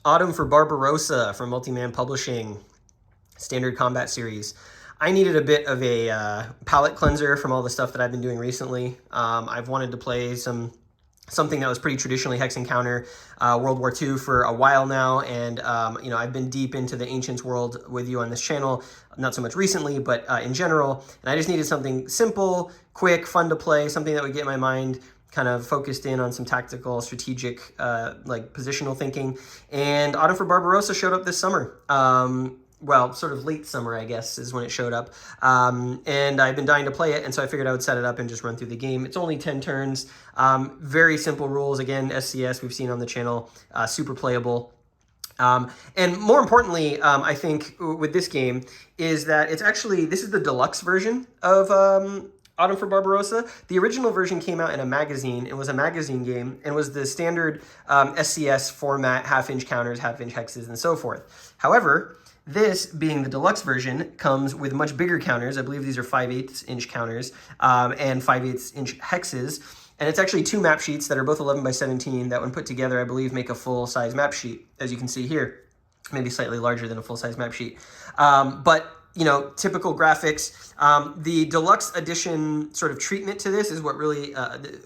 Autumn for Barbarossa from Multiman Publishing, Standard Combat Series. I needed a bit of a palate cleanser from all the stuff that I've been doing recently. I've wanted to play something that was pretty traditionally hex encounter, World War II for a while now, and I've been deep into the Ancients world with you on this channel, not so much recently, but in general, and I just needed something simple, quick, fun to play, something that would get my mind kind of focused in on some tactical, strategic, like positional thinking. And Autumn for Barbarossa showed up this summer. Well, sort of late summer, I guess, is when it showed up. And I've been dying to play it, and so I figured I would set it up and just run through the game. It's only 10 turns. Very simple rules. Again, SCS we've seen on the channel, super playable. And more importantly, I think with this game is that this is the deluxe version of Autumn for Barbarossa. The original version came out in a magazine. It was a magazine game and was the standard SCS format, half-inch counters, half-inch hexes, and so forth. However, this, being the deluxe version, comes with much bigger counters. I believe these are 5/8 inch counters and 5/8 inch hexes. And it's actually 2 map sheets that are both 11 by 17 that when put together, I believe, make a full-size map sheet, as you can see here. Maybe slightly larger than a full-size map sheet. But typical graphics. The Deluxe Edition sort of treatment to this is what really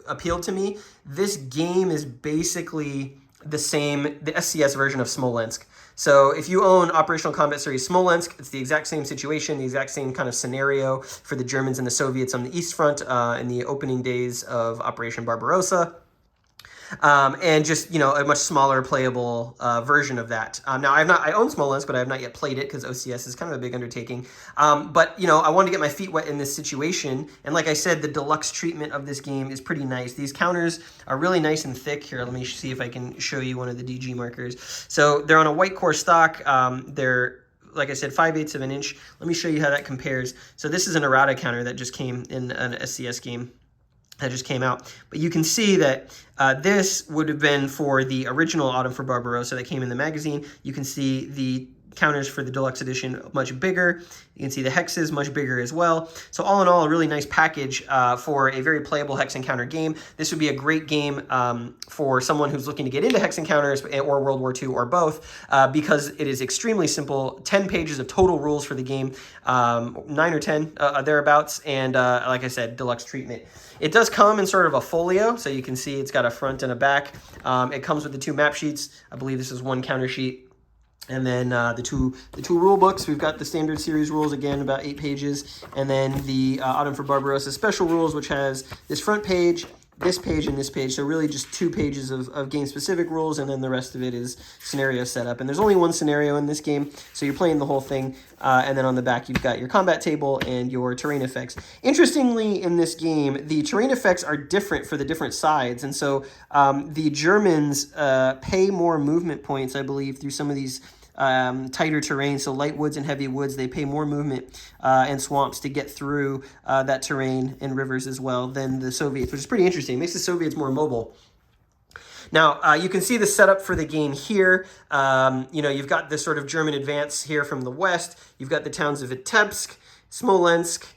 appealed to me. This game is basically the SCS version of Smolensk. So if you own Operational Combat Series Smolensk, it's the exact same situation, the exact same kind of scenario for the Germans and the Soviets on the East Front in the opening days of Operation Barbarossa. And just, a much smaller playable version of that. Now, I own Smolensk, but I have not yet played it because OCS is kind of a big undertaking. But I wanted to get my feet wet in this situation. And like I said, the deluxe treatment of this game is pretty nice. These counters are really nice and thick. Here, let me see if I can show you one of the DG markers. So they're on a white core stock. They're, like I said, 5/8 of an inch. Let me show you how that compares. So this is an errata counter that just came in an SCS game that just came out. But you can see that this would have been for the original Autumn for Barbarossa that came in the magazine. You can see the counters for the Deluxe Edition much bigger. You can see the hexes much bigger as well. So all in all, a really nice package for a very playable hex encounter game. This would be a great game for someone who's looking to get into hex encounters or World War II or both because it is extremely simple. 10 pages of total rules for the game, 9 or 10 thereabouts, and like I said, deluxe treatment. It does come in sort of a folio, so you can see it's got a front and a back. It comes with the 2 map sheets. I believe this is 1 counter sheet. And then the two rule books. We've got the standard series rules, again, about 8 pages. And then the Autumn for Barbarossa special rules, which has this front page, this page, and this page. So really just 2 pages of game-specific rules, and then the rest of it is scenario setup. And there's only 1 scenario in this game, so you're playing the whole thing. And then on the back, you've got your combat table and your terrain effects. Interestingly, in this game, the terrain effects are different for the different sides. And so the Germans pay more movement points, I believe, through some of these tighter terrain. So light woods and heavy woods, they pay more movement and swamps to get through that terrain, and rivers as well, than the Soviets, which is pretty interesting. It makes the Soviets more mobile. Now, you can see the setup for the game here. You've got this sort of German advance here from the west. You've got the towns of Vitebsk, Smolensk.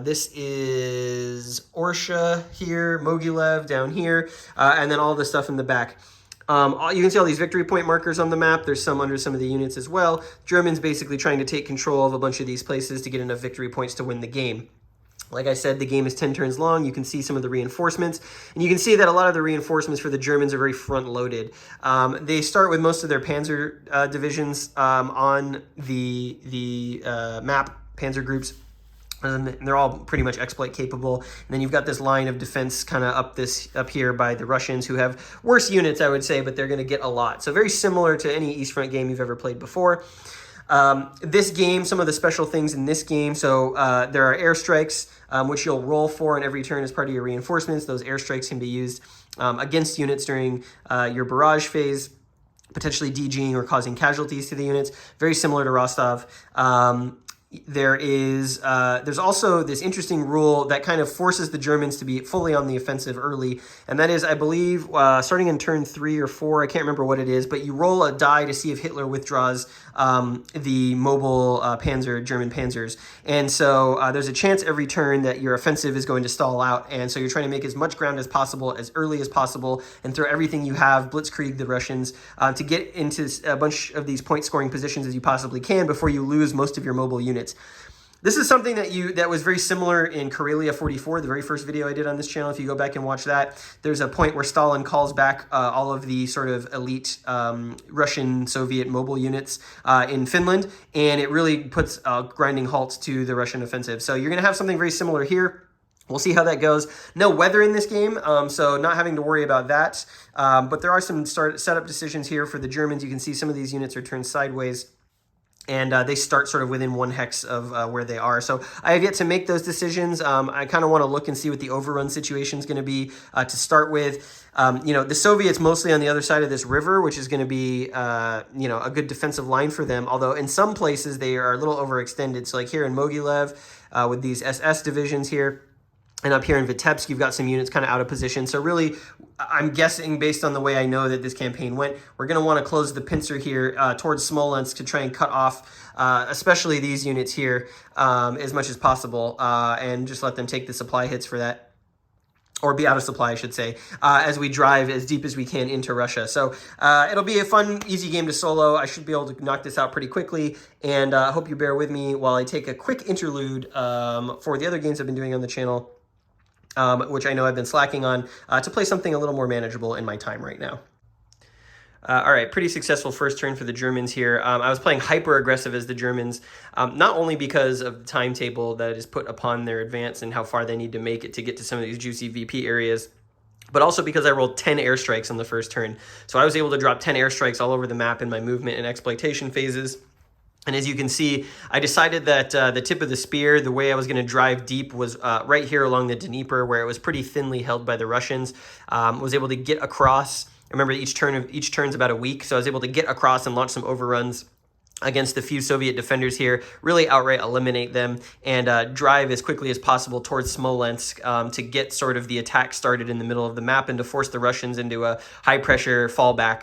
This is Orsha here, Mogilev down here, and then all the stuff in the back. You can see all these victory point markers on the map. There's some under some of the units as well. Germans basically trying to take control of a bunch of these places to get enough victory points to win the game. Like I said, the game is 10 turns long. You can see some of the reinforcements. And you can see that a lot of the reinforcements for the Germans are very front-loaded. They start with most of their panzer divisions on the map, panzer groups. And they're all pretty much exploit capable. And then you've got this line of defense kind of up here by the Russians, who have worse units, I would say, but they're going to get a lot. So very similar to any East Front game you've ever played before. This game, some of the special things in this game, so there are airstrikes, which you'll roll for in every turn as part of your reinforcements. Those airstrikes can be used against units during your barrage phase, potentially DGing or causing casualties to the units. Very similar to Rostov. there's also this interesting rule that kind of forces the Germans to be fully on the offensive early, and that is, I believe, starting in turn 3 or 4, I can't remember what it is, but you roll a die to see if Hitler withdraws the mobile German panzers, and so there's a chance every turn that your offensive is going to stall out, and so you're trying to make as much ground as possible, as early as possible, and throw everything you have, blitzkrieg the Russians, to get into a bunch of these point-scoring positions as you possibly can before you lose most of your mobile units. This is something that was very similar in Karelia 44, the very first video I did on this channel. If you go back and watch that, there's a point where Stalin calls back all of the sort of elite Russian Soviet mobile units in Finland, and it really puts a grinding halt to the Russian offensive. So you're going to have something very similar here. We'll see how that goes. No weather in this game, so not having to worry about that. But there are some setup decisions here for the Germans. You can see some of these units are turned sideways, and they start sort of within 1 hex of where they are. So I have yet to make those decisions. I kind of want to look and see what the overrun situation is going to be to start with. The Soviets mostly on the other side of this river, which is going to be, a good defensive line for them. Although in some places they are a little overextended. So like here in Mogilev with these SS divisions here, and up here in Vitebsk, you've got some units kind of out of position. So really, I'm guessing, based on the way I know that this campaign went, we're going to want to close the pincer here towards Smolensk to try and cut off, especially these units here, as much as possible, and just let them take the supply hits for that, or be out of supply, I should say, as we drive as deep as we can into Russia. So it'll be a fun, easy game to solo. I should be able to knock this out pretty quickly, and I hope you bear with me while I take a quick interlude for the other games I've been doing on the channel, which I know I've been slacking on, to play something a little more manageable in my time right now. All right, pretty successful first turn for the Germans here. I was playing hyper-aggressive as the Germans, not only because of the timetable that is put upon their advance and how far they need to make it to get to some of these juicy VP areas, but also because I rolled 10 airstrikes on the first turn. So I was able to drop 10 airstrikes all over the map in my movement and exploitation phases. And as you can see, I decided that the tip of the spear, the way I was going to drive deep, was right here along the Dnieper, where it was pretty thinly held by the Russians. Was able to get across. Remember, each turn's about a week, so I was able to get across and launch some overruns against the few Soviet defenders here, really outright eliminate them, and drive as quickly as possible towards Smolensk to get sort of the attack started in the middle of the map and to force the Russians into a high-pressure fallback,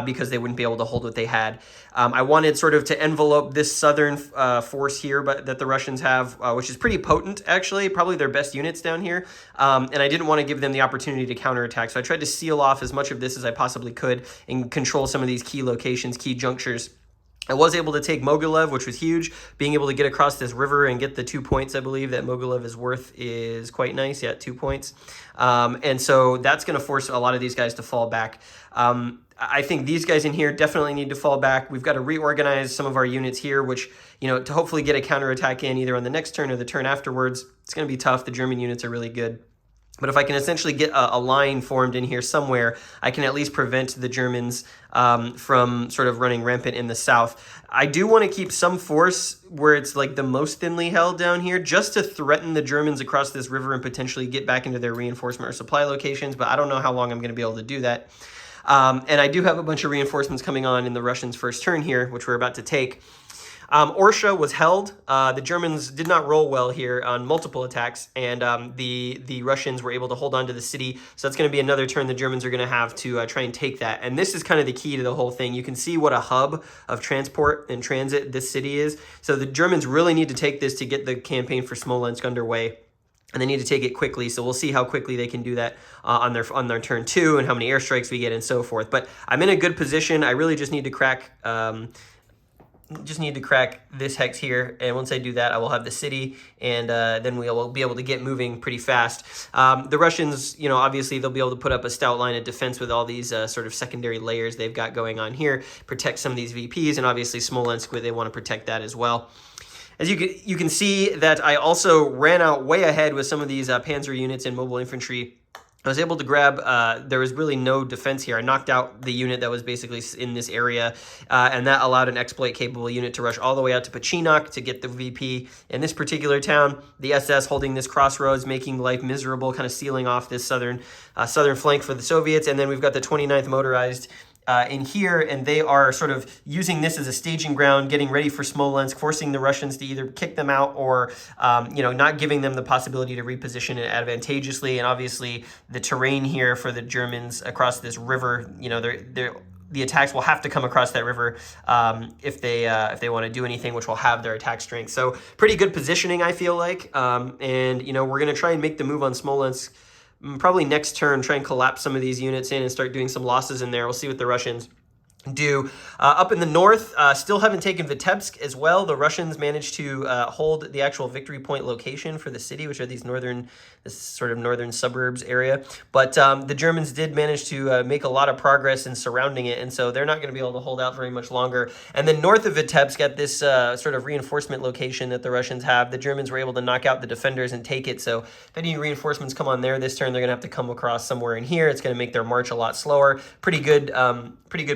because they wouldn't be able to hold what they had. I wanted sort of to envelope this southern force here that the Russians have, which is pretty potent, actually, probably their best units down here, and I didn't want to give them the opportunity to counterattack, so I tried to seal off as much of this as I possibly could and control some of these key locations, key junctures. I was able to take Mogilev, which was huge. Being able to get across this river and get the 2 points, I believe, that Mogilev is worth is quite nice. Yeah, 2 points. And so that's going to force a lot of these guys to fall back. I think these guys in here definitely need to fall back. We've got to reorganize some of our units here, which, to hopefully get a counterattack in either on the next turn or the turn afterwards. It's going to be tough. The German units are really good. But if I can essentially get a line formed in here somewhere, I can at least prevent the Germans from sort of running rampant in the south. I do want to keep some force where it's like the most thinly held down here, just to threaten the Germans across this river and potentially get back into their reinforcement or supply locations. But I don't know how long I'm going to be able to do that. And I do have a bunch of reinforcements coming on in the Russians' first turn here, which we're about to take. Orsha was held. The Germans did not roll well here on multiple attacks, and the Russians were able to hold on to the city. So that's going to be another turn the Germans are going to have to try and take that. And this is kind of the key to the whole thing. You can see what a hub of transport and transit this city is. So the Germans really need to take this to get the campaign for Smolensk underway. And they need to take it quickly, so we'll see how quickly they can do that on their turn 2 and how many airstrikes we get and so forth. But I'm in a good position. I really just need to crack this hex here, and once I do that, I will have the city, and then we'll be able to get moving pretty fast. The Russians, obviously they'll be able to put up a stout line of defense with all these sort of secondary layers they've got going on here, protect some of these VPs, and obviously Smolensk, where they want to protect that as well. As you can see that I also ran out way ahead with some of these panzer units and mobile infantry. I was able to grab, there was really no defense here. I knocked out the unit that was basically in this area, and that allowed an exploit-capable unit to rush all the way out to Pechinok to get the VP in this particular town. The SS holding this crossroads, making life miserable, kind of sealing off this southern flank for the Soviets. And then we've got the 29th Motorized in here, and they are sort of using this as a staging ground, getting ready for Smolensk, forcing the Russians to either kick them out or, not giving them the possibility to reposition it advantageously. And obviously, the terrain here for the Germans across this river, the attacks will have to come across that river if they want to do anything, which will have their attack strength. So pretty good positioning, I feel like. And we're going to try and make the move on Smolensk. Probably next turn, try and collapse some of these units in and start doing some losses in there. We'll see what the Russians do. Up in the north, still haven't taken Vitebsk as well. The Russians managed to hold the actual victory point location for the city, which are this sort of northern suburbs area. But the Germans did manage to make a lot of progress in surrounding it, and so they're not going to be able to hold out very much longer. And then north of Vitebsk, at this sort of reinforcement location that the Russians have, the Germans were able to knock out the defenders and take it. So if any reinforcements come on there this turn, they're going to have to come across somewhere in here. It's going to make their march a lot slower. Pretty good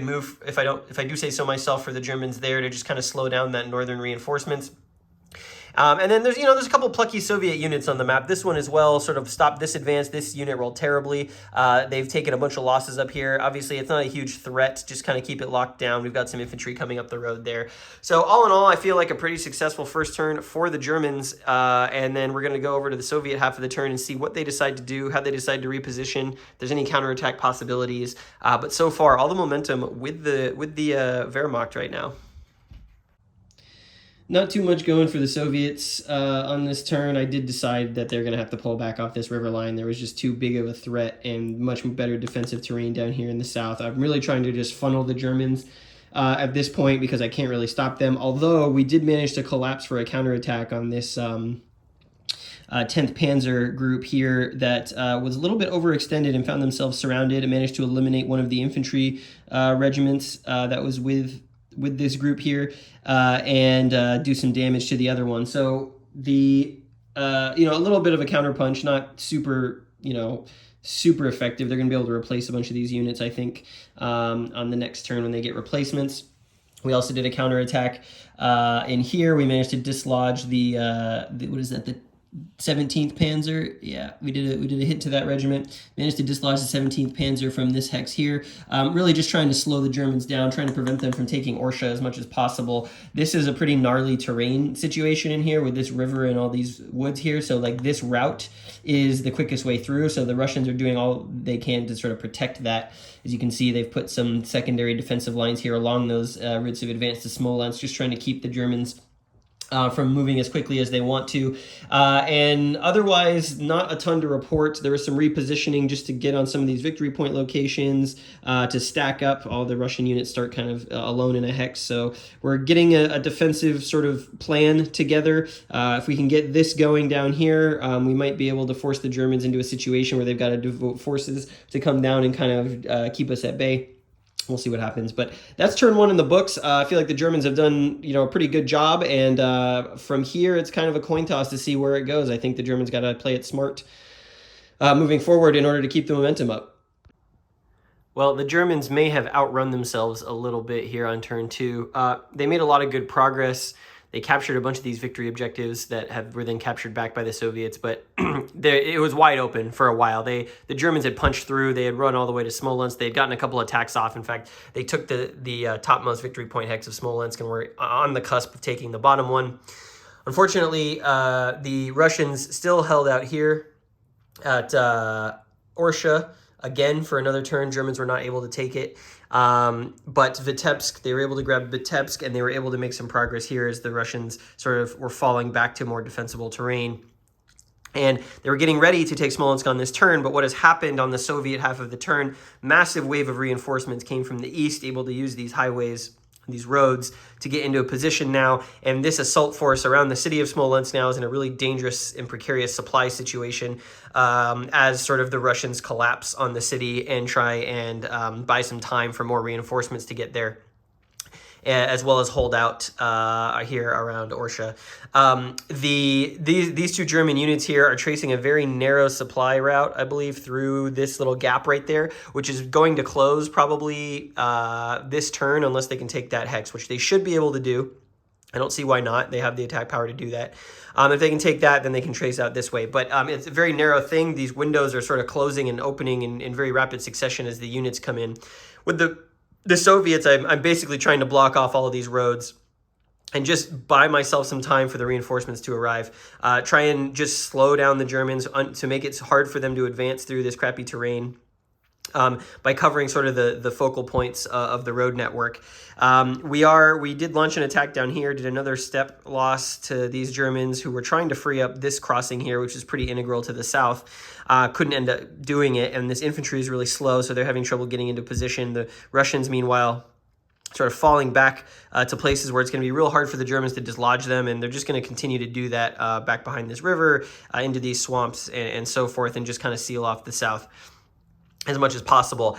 move, if I do say so myself, for the Germans there to just kind of slow down that northern reinforcements. And then there's a couple plucky Soviet units on the map. This one as well sort of stopped this advance. This unit rolled terribly. They've taken a bunch of losses up here. Obviously, it's not a huge threat. Just kind of keep it locked down. We've got some infantry coming up the road there. So all in all, I feel like a pretty successful first turn for the Germans. And then we're going to go over to the Soviet half of the turn and see what they decide to do, how they decide to reposition, if there's any counterattack possibilities. But so far, all the momentum with the Wehrmacht right now. Not too much going for the Soviets on this turn. I did decide that they're going to have to pull back off this river line. There was just too big of a threat and much better defensive terrain down here in the south. I'm really trying to just funnel the Germans at this point because I can't really stop them. Although we did manage to collapse for a counterattack on this 10th Panzer group here that was a little bit overextended and found themselves surrounded, and managed to eliminate one of the infantry regiments that was with this group here and do some damage to the other one. So a little bit of a counterpunch, not super effective. They're going to be able to replace a bunch of these units, I think, on the next turn when they get replacements. We also did a counterattack in here. We managed to dislodge the 17th Panzer. Yeah, we did a hit to that regiment. Managed to dislodge the 17th Panzer from this hex here. Really just trying to slow the Germans down, trying to prevent them from taking Orsha as much as possible. This is a pretty gnarly terrain situation in here with this river and all these woods here. So like this route is the quickest way through. So the Russians are doing all they can to sort of protect that. As you can see, they've put some secondary defensive lines here along those routes of advance to Smolensk, just trying to keep the Germans from moving as quickly as they want to. And otherwise, not a ton to report. There was some repositioning just to get on some of these victory point locations to stack up. All the Russian units start kind of alone in a hex. So we're getting a defensive sort of plan together. If we can get this going down here, we might be able to force the Germans into a situation where they've got to devote forces to come down and kind of keep us at bay. We'll see what happens, but that's turn one in the books. I feel like the Germans have done, a pretty good job, and from here, it's kind of a coin toss to see where it goes. I think the Germans got to play it smart moving forward in order to keep the momentum up. Well, the Germans may have outrun themselves a little bit here on turn two. They made a lot of good progress. They captured a bunch of these victory objectives that were then captured back by the Soviets, but it was wide open for a while. The Germans had punched through. They had run all the way to Smolensk. They had gotten a couple attacks off. In fact, they took the topmost victory point hex of Smolensk and were on the cusp of taking the bottom one. Unfortunately, the Russians still held out here at Orsha. Again, for another turn, Germans were not able to take it. But Vitebsk, they were able to grab Vitebsk, and they were able to make some progress here as the Russians sort of were falling back to more defensible terrain. And they were getting ready to take Smolensk on this turn, but what has happened on the Soviet half of the turn, massive wave of reinforcements came from the east, able to use these highways, these roads, to get into a position now. And this assault force around the city of Smolensk now is in a really dangerous and precarious supply situation as sort of the Russians collapse on the city and try and buy some time for more reinforcements to get there, as well as hold out here around Orsha. These two German units here are tracing a very narrow supply route, I believe, through this little gap right there, which is going to close probably this turn unless they can take that hex, which they should be able to do. I don't see why not. They have the attack power to do that. If they can take that, then they can trace out this way. But it's a very narrow thing. These windows are sort of closing and opening in very rapid succession as the units come in. With the the Soviets, I'm basically trying to block off all of these roads and just buy myself some time for the reinforcements to arrive. Try and just slow down the Germans to make it hard for them to advance through this crappy terrain. By covering sort of the focal points of the road network. We did launch an attack down here, did another step loss to these Germans who were trying to free up this crossing here, which is pretty integral to the south. Couldn't end up doing it, and this infantry is really slow, so they're having trouble getting into position. The Russians, meanwhile, sort of falling back to places where it's going to be real hard for the Germans to dislodge them, and they're just going to continue to do that back behind this river, into these swamps, and so forth, and just kind of seal off the south as much as possible.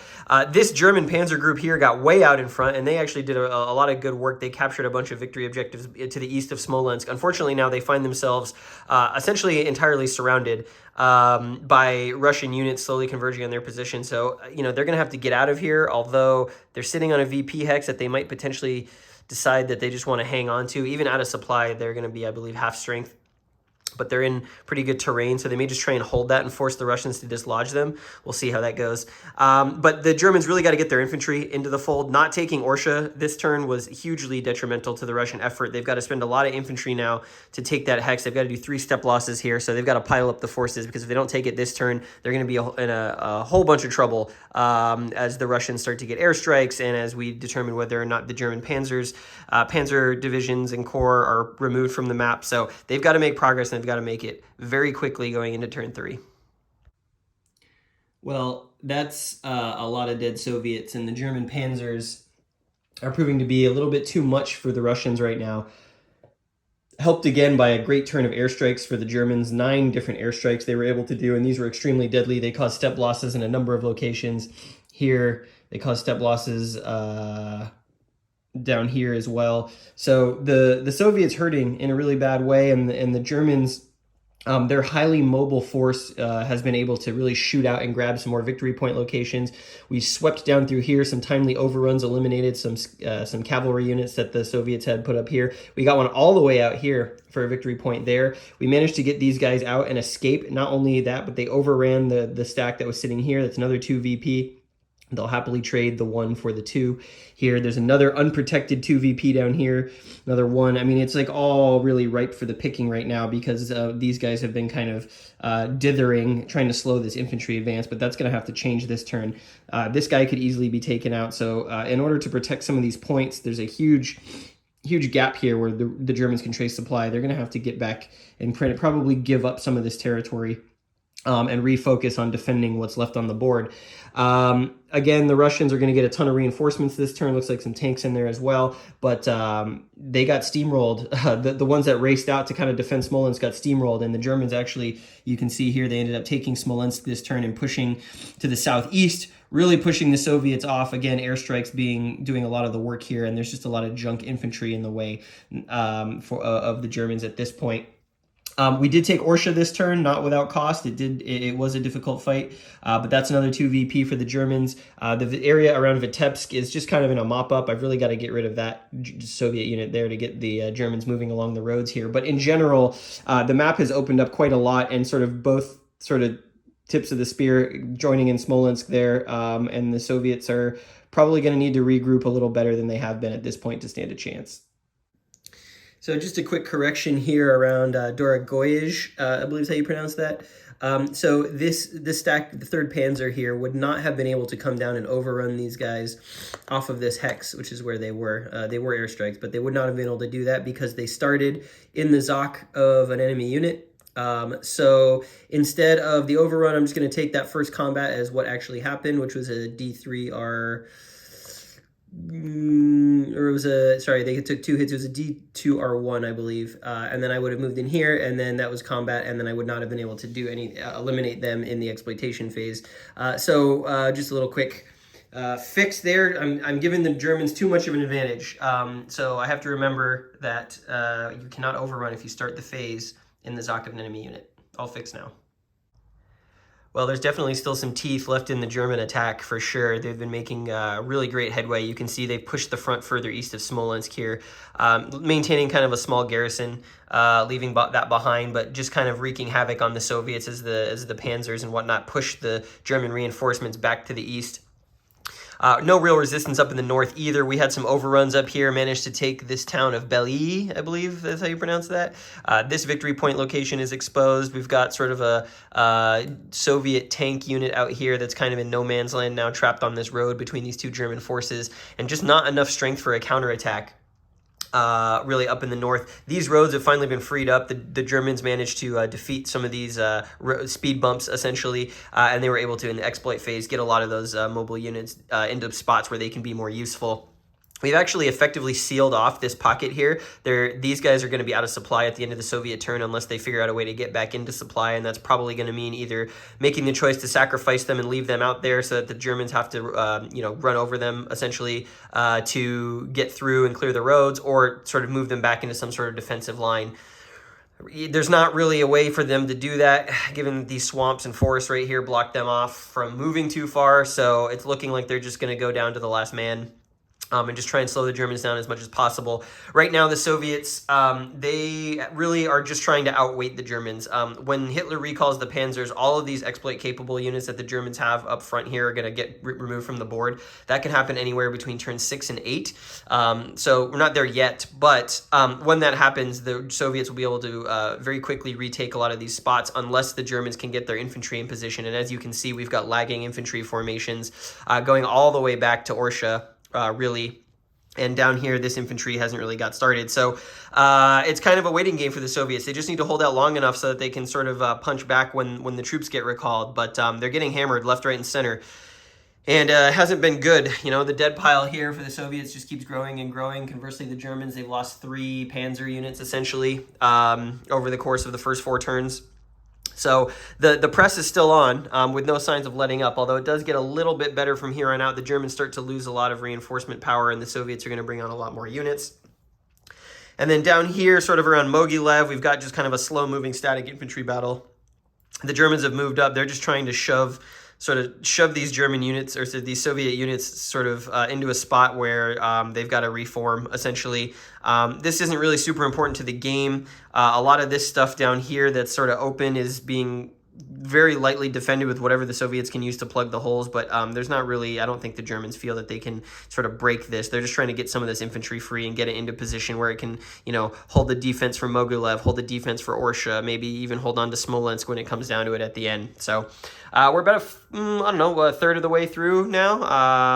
This German panzer group here got way out in front, and they actually did a lot of good work. They captured a bunch of victory objectives to the east of Smolensk. Unfortunately, now they find themselves essentially entirely surrounded by Russian units slowly converging on their position. So, they're going to have to get out of here, although they're sitting on a VP hex that they might potentially decide that they just want to hang on to. Even out of supply, they're going to be, I believe, half strength. But they're in pretty good terrain, so they may just try and hold that and force the Russians to dislodge them. We'll see how that goes. But the Germans really got to get their infantry into the fold. Not taking Orsha this turn was hugely detrimental to the Russian effort. They've got to spend a lot of infantry now to take that hex. They've got to do 3 step losses here, so they've got to pile up the forces, because if they don't take it this turn, they're going to be in a whole bunch of trouble as the Russians start to get airstrikes, and as we determine whether or not the German panzer divisions and corps are removed from the map. So they've got to make progress, and they've got to make it very quickly going into turn 3. Well, that's a lot of dead Soviets, and the German panzers are proving to be a little bit too much for the Russians right now. Helped again by a great turn of airstrikes for the Germans. 9 different airstrikes they were able to do, and these were extremely deadly. They caused step losses in a number of locations. Here, they caused step losses down here as well. So the Soviets hurting in a really bad way, and the Germans, their highly mobile force has been able to really shoot out and grab some more victory point locations. We swept down through here, some timely overruns, eliminated some cavalry units that the Soviets had put up here. We got one all the way out here for a victory point there. We managed to get these guys out and escape. Not only that, but they overran the stack that was sitting here. That's another 2 VP. They'll happily trade the 1 for the 2 here. There's another unprotected 2 VP down here, another 1. I mean, it's like all really ripe for the picking right now, because these guys have been kind of dithering, trying to slow this infantry advance, but that's going to have to change this turn. This guy could easily be taken out. So in order to protect some of these points, there's a huge gap here where the Germans can trace supply. They're going to have to get back and probably give up some of this territory and refocus on defending what's left on the board. Again, the Russians are going to get a ton of reinforcements this turn. Looks like some tanks in there as well, but they got steamrolled. The ones that raced out to kind of defend Smolensk got steamrolled, and the Germans actually, you can see here, they ended up taking Smolensk this turn and pushing to the southeast, really pushing the Soviets off. Again, airstrikes doing a lot of the work here, and there's just a lot of junk infantry in the way of the Germans at this point. We did take Orsha this turn, not without cost. It was a difficult fight, but that's another 2 VP for the Germans. The area around Vitebsk is just kind of in a mop-up. I've really got to get rid of that Soviet unit there to get the Germans moving along the roads here. But in general, the map has opened up quite a lot, and sort of both sort of tips of the spear joining in Smolensk there, and the Soviets are probably going to need to regroup a little better than they have been at this point to stand a chance. So just a quick correction here around Dorogoyezh, I believe is how you pronounce that. So this stack, the 3rd Panzer here, would not have been able to come down and overrun these guys off of this hex, which is where they were. They were airstrikes, but they would not have been able to do that because they started in the ZOC of an enemy unit. So instead of the overrun, I'm just going to take that first combat as what actually happened, which was a D3R... or it was they took 2 hits. It was a D2R1, I believe. And then I would have moved in here, and then that was combat, and then I would not have been able to do eliminate them in the exploitation phase. So just a little quick fix there. I'm giving the Germans too much of an advantage. So I have to remember that you cannot overrun if you start the phase in the ZOC of an enemy unit. All fixed now. Well, there's definitely still some teeth left in the German attack for sure. They've been making really great headway. You can see they've pushed the front further east of Smolensk here, maintaining kind of a small garrison, leaving that behind, but just kind of wreaking havoc on the Soviets as the panzers and whatnot push the German reinforcements back to the east. No real resistance up in the north either. We had some overruns up here, managed to take this town of Bely, I believe that's how you pronounce that. This victory point location is exposed. We've got sort of a Soviet tank unit out here that's kind of in no man's land now, trapped on this road between these two German forces, and just not enough strength for a counterattack. Really up in the north. These roads have finally been freed up. The Germans managed to defeat some of these speed bumps, essentially, and they were able to, in the exploit phase, get a lot of those mobile units into spots where they can be more useful. We've actually effectively sealed off this pocket here. These guys are going to be out of supply at the end of the Soviet turn unless they figure out a way to get back into supply, and that's probably going to mean either making the choice to sacrifice them and leave them out there so that the Germans have to run over them, essentially, to get through and clear the roads, or sort of move them back into some sort of defensive line. There's not really a way for them to do that, given that these swamps and forests right here block them off from moving too far, so it's looking like they're just going to go down to the last man. And just try and slow the Germans down as much as possible. Right now, the Soviets, they really are just trying to outweight the Germans. When Hitler recalls the Panzers, all of these exploit-capable units that the Germans have up front here are going to get removed from the board. That can happen anywhere between turns 6 and 8. So we're not there yet, but when that happens, the Soviets will be able to very quickly retake a lot of these spots unless the Germans can get their infantry in position. And as you can see, we've got lagging infantry formations going all the way back to Orsha. Really, and down here this infantry hasn't really got started, so it's kind of a waiting game for the Soviets. They just need to hold out long enough so that they can sort of punch back when the troops get recalled, but they're getting hammered left, right, and center, and it hasn't been good. The dead pile here for the Soviets just keeps growing and growing. Conversely, the Germans, they've lost 3 Panzer units essentially over the course of the first 4 turns. So the press is still on with no signs of letting up, although it does get a little bit better from here on out. The Germans start to lose a lot of reinforcement power, and the Soviets are going to bring on a lot more units. And then down here, sort of around Mogilev, we've got just kind of a slow-moving static infantry battle. The Germans have moved up. They're just trying to shove these German units, or these Soviet units, sort of into a spot where they've got to reform, essentially. This isn't really super important to the game. A lot of this stuff down here that's sort of open is being very lightly defended with whatever the Soviets can use to plug the holes, but there's not really, I don't think the Germans feel that they can sort of break this. They're just trying to get some of this infantry free and get it into position where it can, hold the defense for Mogilev, hold the defense for Orsha, maybe even hold on to Smolensk when it comes down to it at the end. So we're about a third of the way through now,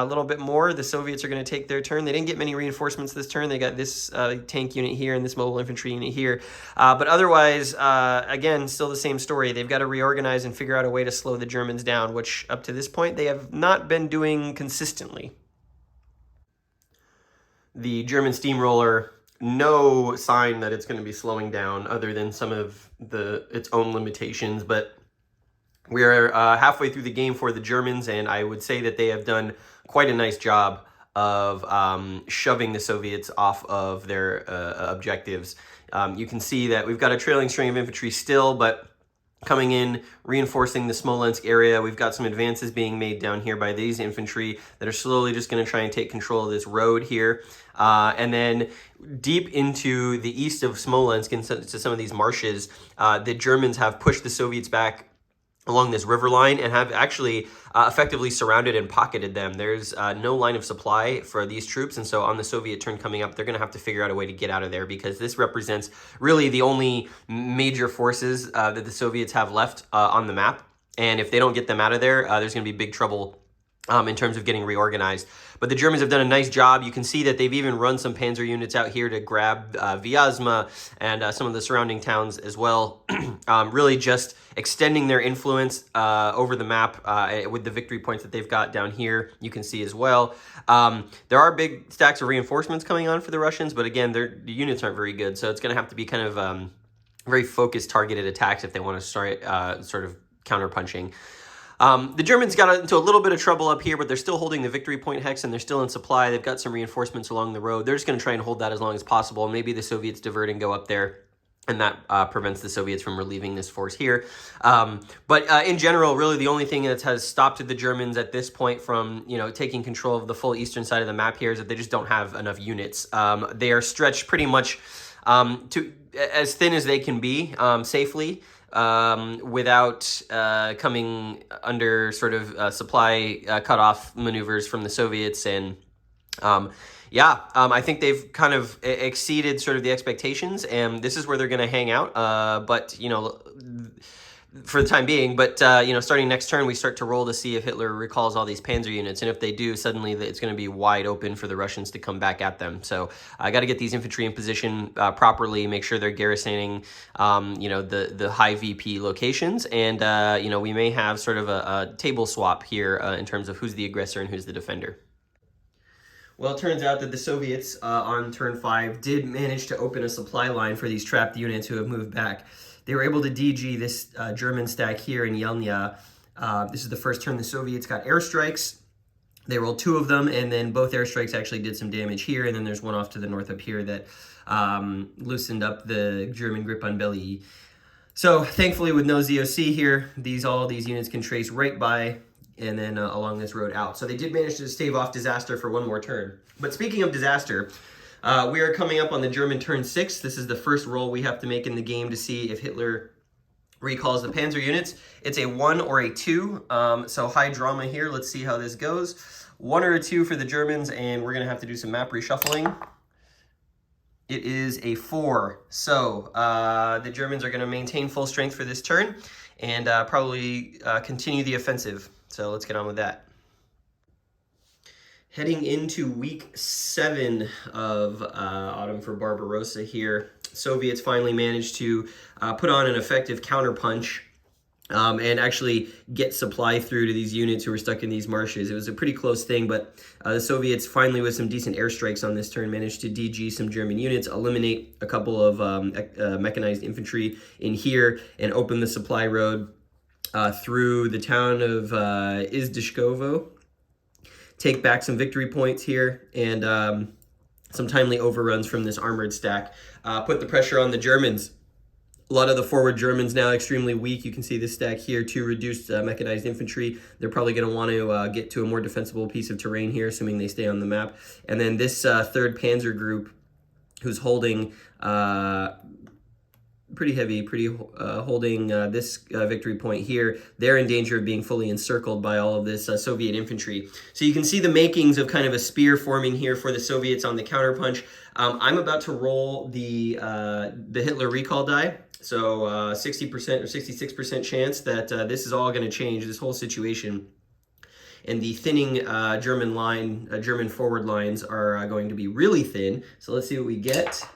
a little bit more. The Soviets are going to take their turn. They didn't get many reinforcements this turn. They got this tank unit here and this mobile infantry unit here. But otherwise, again, still the same story. They've got to reorganize and figure out a way to slow the Germans down, which up to this point they have not been doing consistently. The German steamroller, no sign that it's going to be slowing down other than some of its own limitations, but we're halfway through the game for the Germans, and I would say that they have done quite a nice job of shoving the Soviets off of their objectives. You can see that we've got a trailing string of infantry still, but coming in, reinforcing the Smolensk area. We've got some advances being made down here by these infantry that are slowly just going to try and take control of this road here. And then deep into the east of Smolensk, into some of these marshes, the Germans have pushed the Soviets back along this river line and have actually effectively surrounded and pocketed them. There's no line of supply for these troops, and so on the Soviet turn coming up, they're going to have to figure out a way to get out of there, because this represents really the only major forces that the Soviets have left on the map, and if they don't get them out of there, there's going to be big trouble in terms of getting reorganized. But the Germans have done a nice job. You can see that they've even run some panzer units out here to grab Vyazma and some of the surrounding towns as well. Really just extending their influence over the map with the victory points that they've got down here. You can see as well. There are big stacks of reinforcements coming on for the Russians, but again, the units aren't very good. So it's going to have to be kind of very focused, targeted attacks if they want to start sort of counterpunching. The Germans got into a little bit of trouble up here, but they're still holding the victory point hex, and they're still in supply. They've got some reinforcements along the road. They're just going to try and hold that as long as possible. Maybe the Soviets divert and go up there, and that prevents the Soviets from relieving this force here. But in general, really the only thing that has stopped the Germans at this point from taking control of the full eastern side of the map here is that they just don't have enough units. They are stretched pretty much to as thin as they can be safely. without coming under sort of supply cutoff maneuvers from the Soviets. And I think they've kind of exceeded sort of the expectations, and this is where they're going to hang out. But for the time being. But starting next turn, we start to roll to see if Hitler recalls all these Panzer units, and if they do, suddenly it's going to be wide open for the Russians to come back at them. So I got to get these infantry in position properly, make sure they're garrisoning, the high VP locations, and we may have sort of a table swap here in terms of who's the aggressor and who's the defender. Well, it turns out that the Soviets on turn 5 did manage to open a supply line for these trapped units who have moved back. They were able to DG this German stack here in Yelnya. This is the first turn the Soviets got airstrikes. They rolled 2 of them, and then both airstrikes actually did some damage here, and then there's one off to the north up here that loosened up the German grip on Belly. So thankfully with no ZOC here, all these units can trace right by and then along this road out. So they did manage to stave off disaster for one more turn. But speaking of disaster, we are coming up on the German turn 6. This is the first roll we have to make in the game to see if Hitler recalls the Panzer units. It's a 1 or a 2, so high drama here. Let's see how this goes. 1 or a 2 for the Germans, and we're going to have to do some map reshuffling. It is a 4, so the Germans are going to maintain full strength for this turn and probably continue the offensive. So let's get on with that. Heading into week 7 of Autumn for Barbarossa here, Soviets finally managed to put on an effective counterpunch and actually get supply through to these units who were stuck in these marshes. It was a pretty close thing, but the Soviets finally, with some decent airstrikes on this turn, managed to DG some German units, eliminate a couple of mechanized infantry in here, and open the supply road through the town of Izdishkovo. Take back some victory points here, and some timely overruns from this armored stack. Put the pressure on the Germans. A lot of the forward Germans now extremely weak. You can see this stack here, 2 reduced mechanized infantry. They're probably going to want to get to a more defensible piece of terrain here, assuming they stay on the map. And then this 3rd Panzer group, who's holding pretty heavy, holding this victory point here. They're in danger of being fully encircled by all of this Soviet infantry. So you can see the makings of kind of a spear forming here for the Soviets on the counterpunch. I'm about to roll the Hitler recall die. So 60% or 66% chance that this is all going to change, this whole situation. And the thinning German forward lines are going to be really thin. So let's see what we get.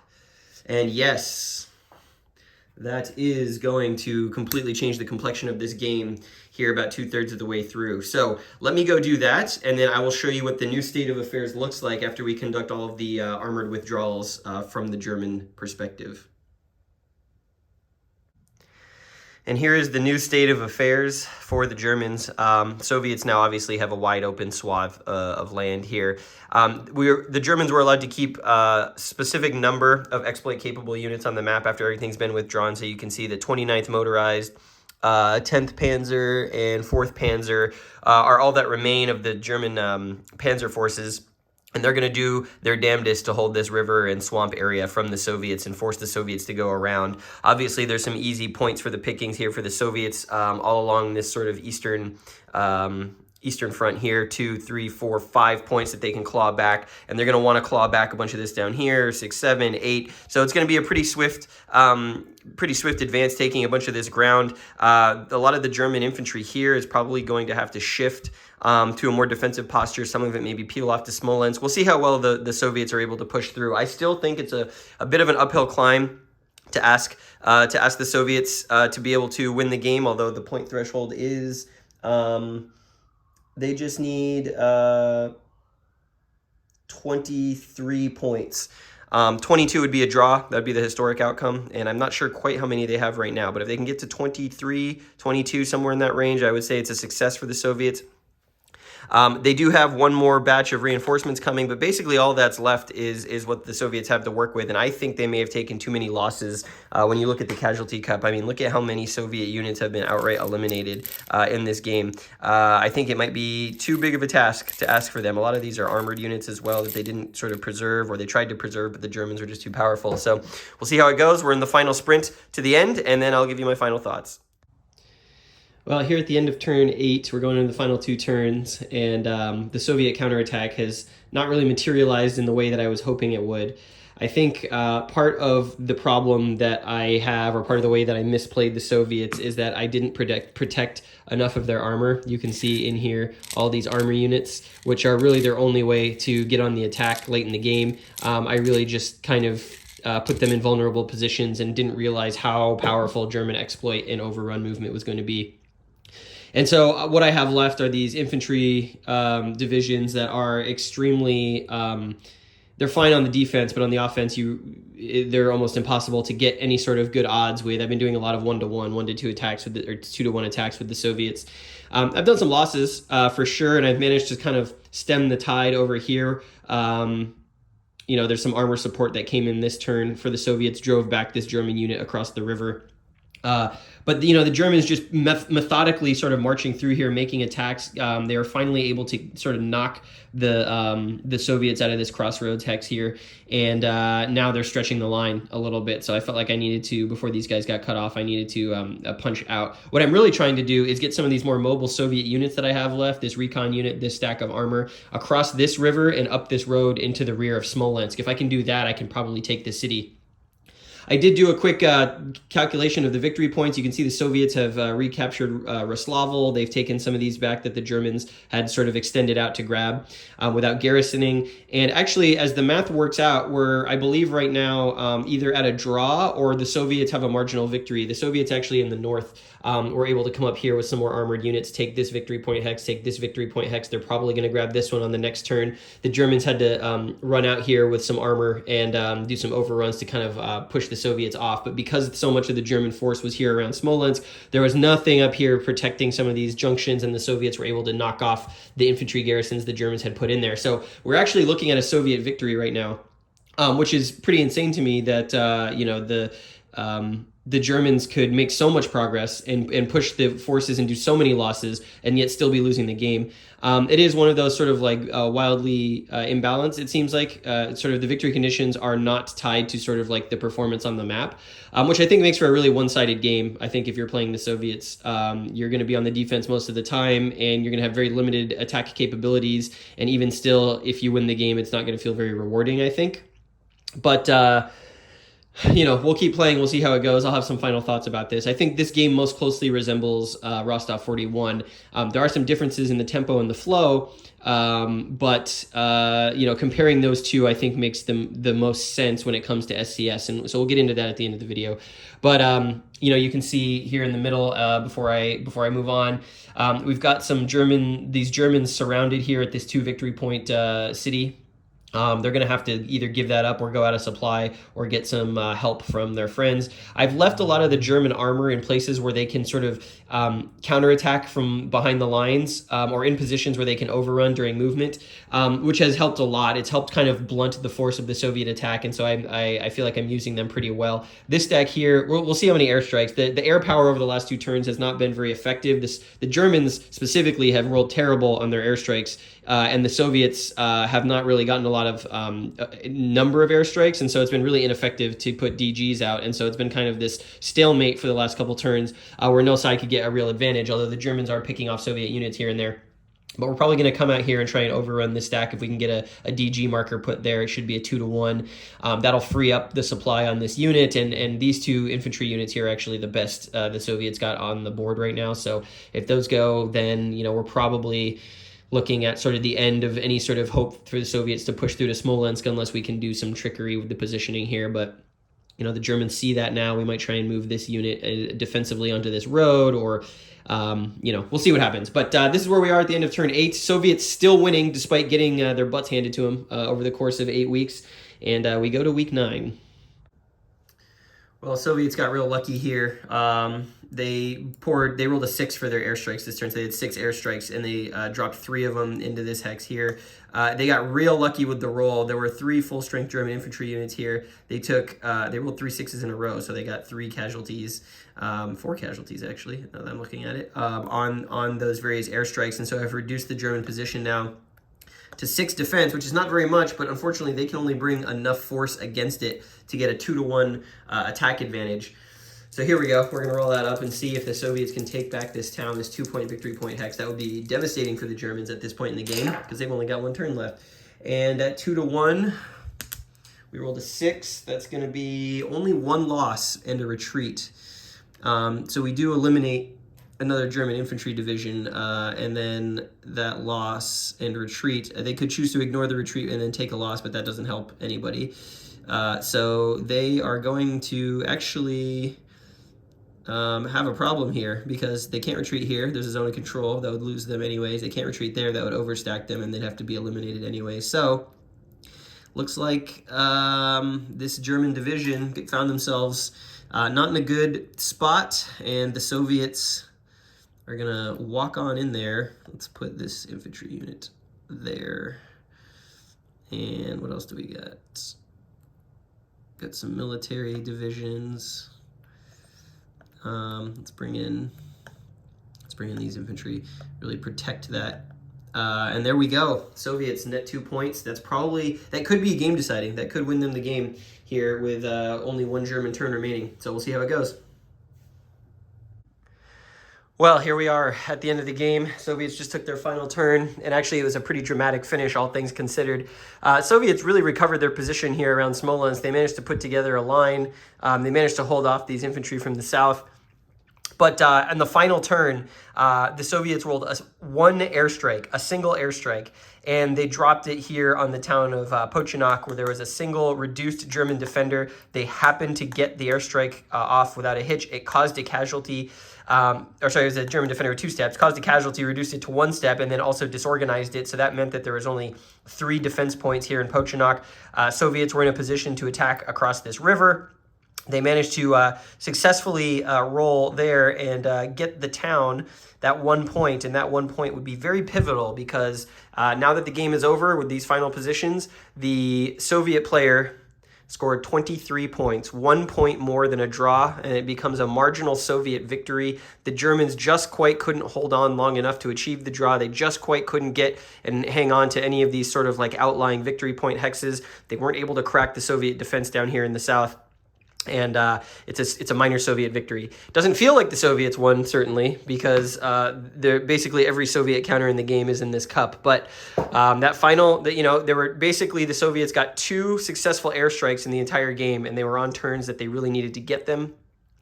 And yes, that is going to completely change the complexion of this game here about 2/3 of the way through. So let me go do that, and then I will show you what the new state of affairs looks like after we conduct all of the armored withdrawals from the German perspective. And here is the new state of affairs for the Germans. Soviets now obviously have a wide open swath of land here. The Germans were allowed to keep a specific number of exploit-capable units on the map after everything's been withdrawn. So you can see the 29th Motorized, 10th Panzer, and 4th Panzer are all that remain of the German Panzer forces. And they're going to do their damnedest to hold this river and swamp area from the Soviets and force the Soviets to go around. Obviously, there's some easy points for the pickings here for the Soviets all along this sort of eastern front here. 2, 3, 4, 5 points that they can claw back. And they're going to want to claw back a bunch of this down here, 6, 7, 8. So it's going to be a pretty swift advance, taking a bunch of this ground. A lot of the German infantry here is probably going to have to shift to a more defensive posture. Some of it maybe peel off to Smolensk. We'll see how well the Soviets are able to push through. I still think it's a bit of an uphill climb to ask the Soviets to be able to win the game, although the point threshold is they just need 23 points. 22 would be a draw. That would be the historic outcome, and I'm not sure quite how many they have right now, but if they can get to 23, 22, somewhere in that range, I would say it's a success for the Soviets. They do have one more batch of reinforcements coming, but basically all that's left is what the Soviets have to work with, and I think they may have taken too many losses. When you look at the casualty cup, I mean, look at how many Soviet units have been outright eliminated in this game. I think it might be too big of a task to ask for them. A lot of these are armored units as well that they didn't sort of preserve, or they tried to preserve, but the Germans were just too powerful. So we'll see how it goes. We're in the final sprint to the end, and then I'll give you my final thoughts. Well, here at the end of turn 8, we're going into the final 2 turns, and the Soviet counterattack has not really materialized in the way that I was hoping it would. I think part of the problem that I have, or part of the way that I misplayed the Soviets, is that I didn't protect enough of their armor. You can see in here all these armor units, which are really their only way to get on the attack late in the game. I really just kind of put them in vulnerable positions and didn't realize how powerful German exploit and overrun movement was going to be. And so what I have left are these infantry divisions that are extremely, they're fine on the defense, but on the offense, they're almost impossible to get any sort of good odds with. I've been doing a lot of 1-to-1, 1-to-2 attacks or 2-to-1 attacks with the Soviets. I've done some losses for sure, and I've managed to kind of stem the tide over here. There's some armor support that came in this turn for the Soviets, drove back this German unit across the river. But the Germans just methodically sort of marching through here, making attacks. They are finally able to sort of knock the Soviets out of this crossroads hex here, and now they're stretching the line a little bit. So I felt like I needed to, before these guys got cut off, I needed to punch out. What I'm really trying to do is get some of these more mobile Soviet units that I have left, this recon unit, this stack of armor, across this river and up this road into the rear of Smolensk. If I can do that, I can probably take the city. I did do a quick calculation of the victory points. You can see the Soviets have recaptured Roslavl. They've taken some of these back that the Germans had sort of extended out to grab without garrisoning. And actually, as the math works out, we're, I believe right now, either at a draw or the Soviets have a marginal victory. The Soviets actually in the north were able to come up here with some more armored units, take this victory point hex, take this victory point hex. They're probably going to grab this one on the next turn. The Germans had to run out here with some armor and do some overruns to kind of push the Soviets off. But because so much of the German force was here around Smolensk, there was nothing up here protecting some of these junctions, and the Soviets were able to knock off the infantry garrisons the Germans had put in there. So we're actually looking at a Soviet victory right now, which is pretty insane to me that, the Germans could make so much progress and push the forces and do so many losses and yet still be losing the game. It is one of those sort of like wildly imbalanced, it seems like. Sort of the victory conditions are not tied to sort of like the performance on the map, which I think makes for a really one-sided game. I think if you're playing the Soviets, you're going to be on the defense most of the time, and you're going to have very limited attack capabilities. And even still, if you win the game, it's not going to feel very rewarding, I think. But we'll keep playing. We'll see how it goes. I'll have some final thoughts about this. I think this game most closely resembles Rostov 41. There are some differences in the tempo and the flow, but comparing those two, I think makes them the most sense when it comes to SCS. And so we'll get into that at the end of the video. But you can see here in the middle, before I move on, we've got these Germans surrounded here at this 2 victory point city. They're going to have to either give that up or go out of supply or get some help from their friends. I've left a lot of the German armor in places where they can sort of counterattack from behind the lines, or in positions where they can overrun during movement, which has helped a lot. It's helped kind of blunt the force of the Soviet attack, and so I feel like I'm using them pretty well. This stack here, we'll see how many airstrikes. The air power over the last 2 turns has not been very effective. The Germans specifically have rolled terrible on their airstrikes, and the Soviets have not really gotten a lot of number of airstrikes, and so it's been really ineffective to put DGs out, and so it's been kind of this stalemate for the last couple turns where no side could get a real advantage, although the Germans are picking off Soviet units here and there. But we're probably going to come out here and try and overrun this stack. If we can get a DG marker put there, it should be a 2-to-1. That'll free up the supply on this unit, and these 2 infantry units here are actually the best the Soviets got on the board right now. So if those go, then we're probably looking at sort of the end of any sort of hope for the Soviets to push through to Smolensk, unless we can do some trickery with the positioning here. But the Germans see that now. We might try and move this unit defensively onto this road, or we'll see what happens. But this is where we are at the end of turn 8. Soviets still winning despite getting their butts handed to them over the course of 8 weeks. And we go to week 9. Well, Soviets got real lucky here. They rolled a 6 for their airstrikes this turn, so they had 6 airstrikes, and they dropped 3 of them into this hex here. They got real lucky with the roll. There were 3 full-strength German infantry units here. They rolled 3 6s in a row, so they got 3 casualties, 4 casualties actually, now that I'm looking at it, on those various airstrikes. And so I've reduced the German position now to 6 defense, which is not very much, but unfortunately they can only bring enough force against it to get a 2-to-1 attack advantage. So here we go. We're going to roll that up and see if the Soviets can take back this town, this 2-point victory point hex. That would be devastating for the Germans at this point in the game because they've only got 1 turn left. And at 2-to-1, we rolled a 6. That's going to be only 1 loss and a retreat. So we do eliminate another German infantry division, and then that loss and retreat. They could choose to ignore the retreat and then take a loss, but that doesn't help anybody. So they are going to actually have a problem here because they can't retreat here. There's a zone of control that would lose them anyways. They can't retreat there. That would overstack them, and they'd have to be eliminated anyway. So looks like this German division found themselves not in a good spot, and the Soviets are gonna walk on in there. Let's put this infantry unit there. And what else do we got? Got some military divisions. Let's bring in these infantry, really protect that. And there we go. Soviets net 2 points. That could be game deciding. That could win them the game here with only 1 German turn remaining. So we'll see how it goes. Well, here we are at the end of the game. Soviets just took their final turn, and actually it was a pretty dramatic finish, all things considered. Soviets really recovered their position here around Smolensk. They managed to put together a line. They managed to hold off these infantry from the south. But in the final turn, the Soviets rolled one airstrike, a single airstrike, and they dropped it here on the town of Pochinok, where there was a single reduced German defender. They happened to get the airstrike off without a hitch. It caused a casualty. It was a German defender with 2 steps, caused a casualty, reduced it to 1 step, and then also disorganized it. So that meant that there was only 3 defense points here in Pochinok. Soviets were in a position to attack across this river. They managed to successfully roll there and get the town that 1 point, and that 1 point would be very pivotal because now that the game is over with these final positions, the Soviet player scored 23 points, 1 point more than a draw, and it becomes a marginal Soviet victory. The Germans just quite couldn't hold on long enough to achieve the draw. They just quite couldn't get and hang on to any of these sort of like outlying victory point hexes. They weren't able to crack the Soviet defense down here in the south. And it's a minor Soviet victory. Doesn't feel like the Soviets won, certainly, because basically every Soviet counter in the game is in this cup. But that final, there were basically the Soviets got 2 successful airstrikes in the entire game, and they were on turns that they really needed to get them,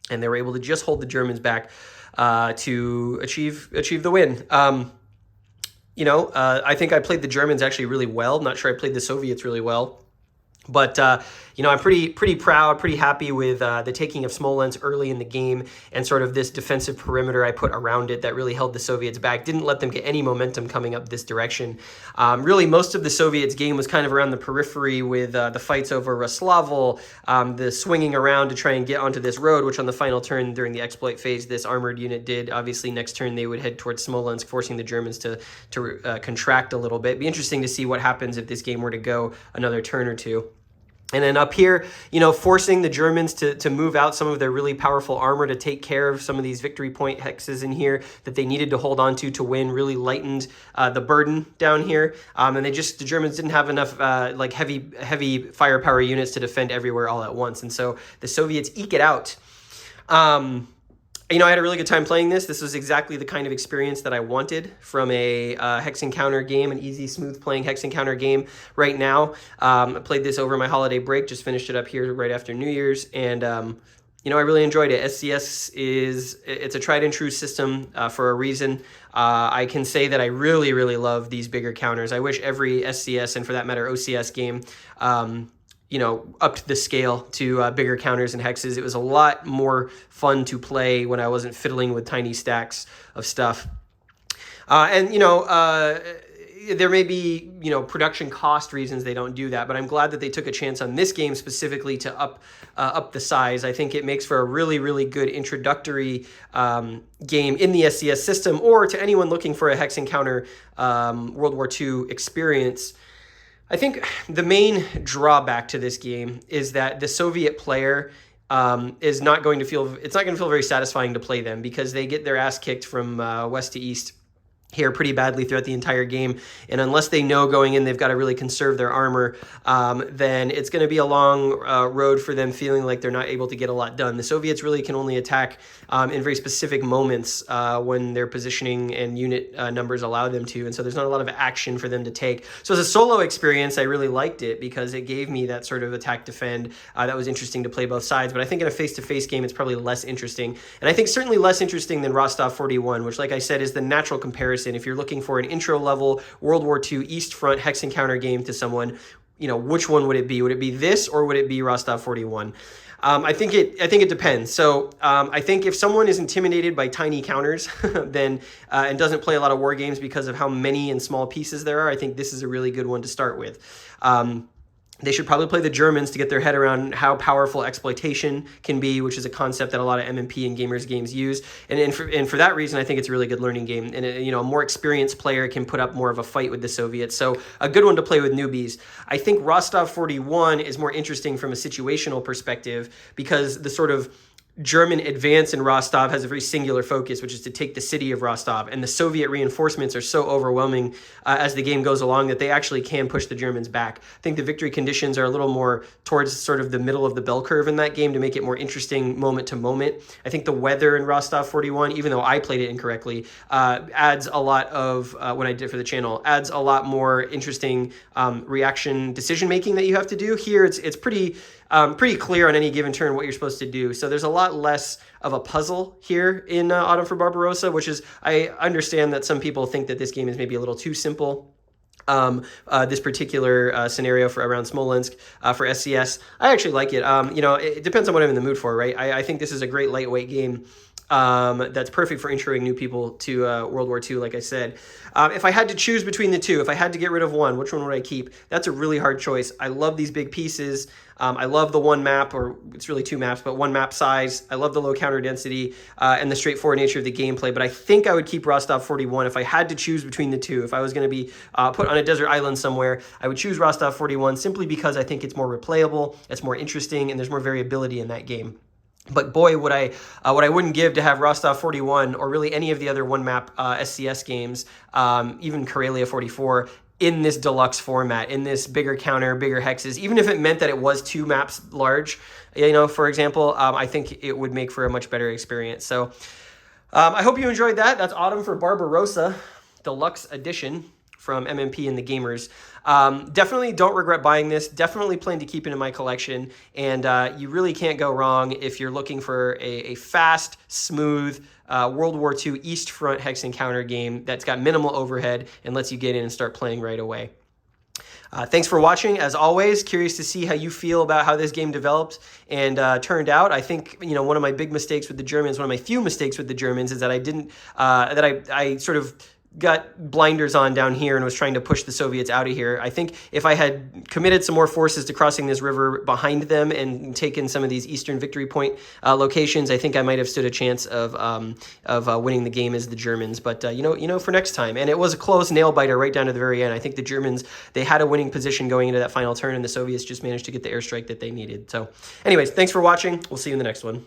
and they were able to just hold the Germans back to achieve the win. I think I played the Germans actually really well. I'm not sure I played the Soviets really well. But, I'm pretty proud, pretty happy with the taking of Smolensk early in the game and sort of this defensive perimeter I put around it that really held the Soviets back, didn't let them get any momentum coming up this direction. Really, most of the Soviets' game was kind of around the periphery with the fights over Roslavl, the swinging around to try and get onto this road, which on the final turn during the exploit phase, this armored unit did. Obviously, next turn they would head towards Smolensk, forcing the Germans to contract a little bit. It'd be interesting to see what happens if this game were to go another turn or two. And then up here, forcing the Germans to move out some of their really powerful armor to take care of some of these victory point hexes in here that they needed to hold on to win, really lightened the burden down here. And the Germans didn't have enough heavy firepower units to defend everywhere all at once. And so the Soviets eke it out. I had a really good time playing this. This was exactly the kind of experience that I wanted from a hex encounter game, an easy, smooth playing hex encounter game right now. I played this over my holiday break, just finished it up here right after New Year's, and I really enjoyed it. SCS it's a tried and true system for a reason. I can say that I really, really love these bigger counters. I wish every SCS, and for that matter OCS game, upped the scale to bigger counters and hexes. It was a lot more fun to play when I wasn't fiddling with tiny stacks of stuff. there may be, you know, production cost reasons they don't do that, but I'm glad that they took a chance on this game specifically to up the size. I think it makes for a really, really good introductory game in the SCS system, or to anyone looking for a Hex Encounter World War II experience. I think the main drawback to this game is that the Soviet player is not going to feel, it's not going to feel very satisfying to play them, because they get their ass kicked from west to east here pretty badly throughout the entire game, and unless they know going in they've got to really conserve their armor, then it's going to be a long road for them, feeling like they're not able to get a lot done. The Soviets really can only attack in very specific moments when their positioning and unit numbers allow them to, and so there's not a lot of action for them to take. So as a solo experience, I really liked it because it gave me that sort of attack defend that was interesting to play both sides, but I think in a face-to-face game it's probably less interesting, and I think certainly less interesting than Rostov 41, which, like I said, is the natural comparison. If you're looking for an intro level World War II East Front Hex Encounter game to someone, you know, which one would it be? Would it be this, or would it be Rostov 41? I think it depends. So I think if someone is intimidated by tiny counters, then and doesn't play a lot of war games because of how many and small pieces there are, I think this is a really good one to start with. They should probably play the Germans to get their head around how powerful exploitation can be, which is a concept that a lot of MMP and gamers games use. And for that reason, I think it's a really good learning game. And you know, a more experienced player can put up more of a fight with the Soviets. So a good one to play with newbies. I think Rostov 41 is more interesting from a situational perspective, because the sort of German advance in Rostov has a very singular focus, which is to take the city of Rostov, and the Soviet reinforcements are so overwhelming as the game goes along that they actually can push the Germans back. I think the victory conditions are a little more towards sort of the middle of the bell curve in that game to make it more interesting moment to moment. I think the weather in Rostov 41, even though I played it incorrectly, adds a lot of, when I did for the channel, adds a lot more interesting reaction decision making that you have to do. Here it's pretty clear on any given turn what you're supposed to do. So there's a lot less of a puzzle here in Autumn for Barbarossa, which is, I understand that some people think that this game is maybe a little too simple. This particular scenario for around Smolensk for SCS, I actually like it. You know, it depends on what I'm in the mood for, right? I think this is a great lightweight game. That's perfect for introing new people to World War II, like I said. If I had to choose between the two, if I had to get rid of one, which one would I keep? That's a really hard choice. I love these big pieces. I love the one map, or it's really two maps, but one map size. I love the low counter density and the straightforward nature of the gameplay, but I think I would keep Rostov 41 if I had to choose between the two. If I was going to be put on a desert island somewhere, I would choose Rostov 41 simply because I think it's more replayable, it's more interesting, and there's more variability in that game. But boy, what I wouldn't give to have Rostov 41, or really any of the other one-map SCS games, even Karelia 44, in this deluxe format, in this bigger counter, bigger hexes, even if it meant that it was two maps large, you know, for example, I think it would make for a much better experience. So I hope you enjoyed that. That's Autumn for Barbarossa, Deluxe Edition from MMP and the Gamers. Definitely don't regret buying this. Definitely plan to keep it in my collection. And you really can't go wrong if you're looking for a fast, smooth World War II East Front Hex Encounter game that's got minimal overhead and lets you get in and start playing right away. Thanks for watching. As always, curious to see how you feel about how this game developed and turned out. I think, you know, one of my big mistakes with the Germans, one of my few mistakes with the Germans, is that I didn't, I sort of got blinders on down here and was trying to push the Soviets out of here. I think if I had committed some more forces to crossing this river behind them and taken some of these Eastern Victory Point locations, I think I might have stood a chance of winning the game as the Germans. But you know, for next time. And it was a close nail biter right down to the very end. I think the Germans, they had a winning position going into that final turn, and the Soviets just managed to get the airstrike that they needed. So anyways, thanks for watching. We'll see you in the next one.